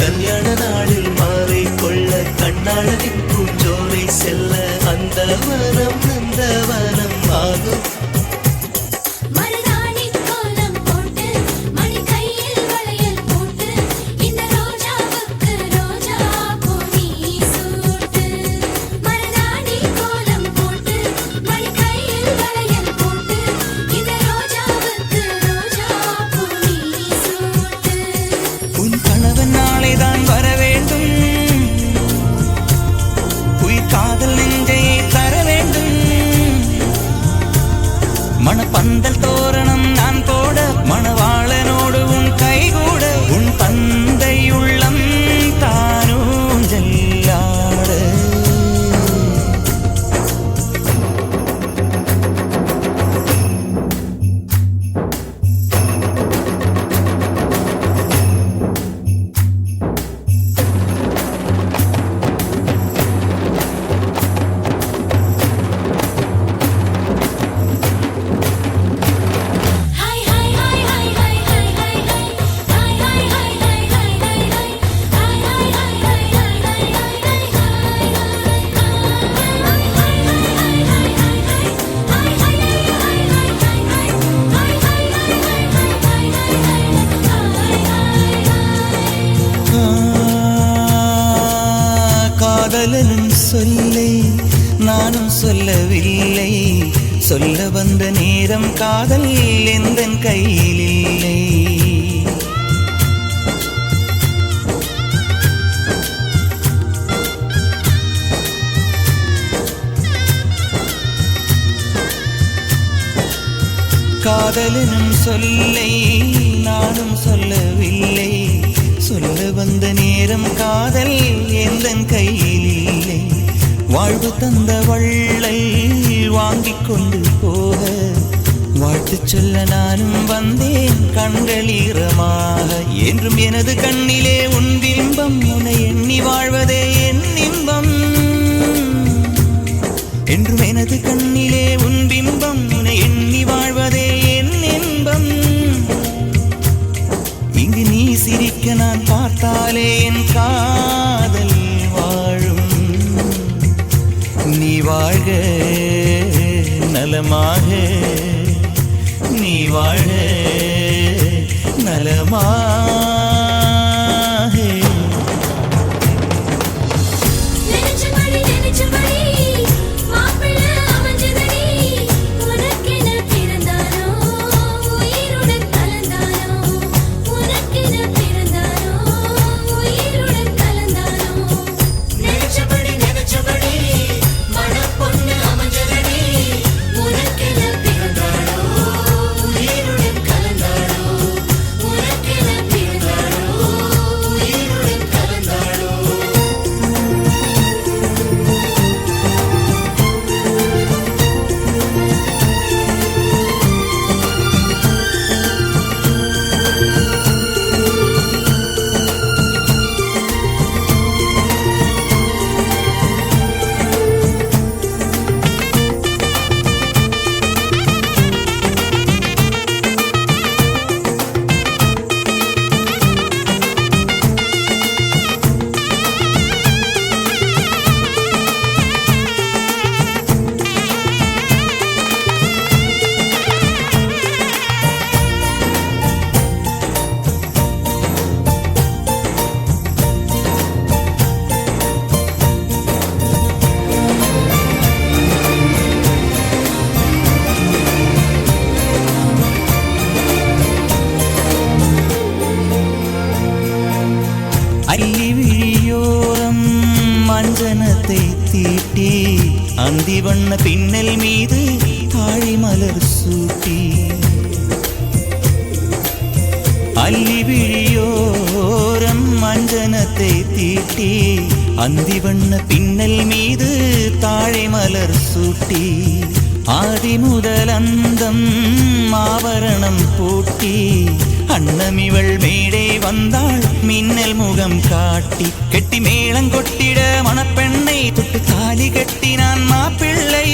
கல்யாண நாளில் மாலை கொள்ள கண்ணாளனின் பூஞ்சோலை செல்ல அந்த வனம் நந்தவனம் ஆகும். மணப்பந்தல் தோரணம் நான் போட மணவாளனோடு உன் கைகூட உன் தந்தை உள்ளம் தானூஞ்செல்லாட காதலனும் சொல்லை நானும் சொல்லவில்லை, சொல்ல வந்த நேரம் காதல் எந்தன் கையில் இல்லை. காதலனும் சொல்லை நானும் சொல்லவில்லை, சொல்ல வந்த நேரம் காதல் எந்தன் கையில் இல்லை. வாழ்வு தந்த வள்ளல் வாங்கிக் கொண்டு போக வாழ்த்து சொல்ல நானும் வந்தேன் கண்களீரமாக. என்றும் எனது கண்ணிலே உன் பிம்பம், உன்னை எண்ணி வாழ்வதே என் இன்பம். என்றும் எனது கண்ணிலே உன் பிம்பம், உன்னை எண்ணி வாழ்வதே என் இன்பம். இங்கு நீ சிரிக்க நான் பார்த்தாலே என் காதல் வாழும். நீ வாழ்க நலமாக, நீ வாழ்க நலமாக. அஞ்சனத்தை தீட்டி அந்தி வண்ண பின்னல் மீது தாழை மலர் சூட்டி அல்லி விழியோரம் அஞ்சனத்தை தீட்டி அந்தி வண்ண பின்னல் மீது தாழை மலர் சூட்டி ஆதி முதல் அந்தம் ஆவரணம் பூட்டி அன்னமிவள் மேடை வந்தாள் மின்னல் முகம் காட்டி கெட்டி மேளங்கொட்டிட மணப்பெண்ணை தொட்டு தாலி கட்டினான் மாப்பிள்ளை.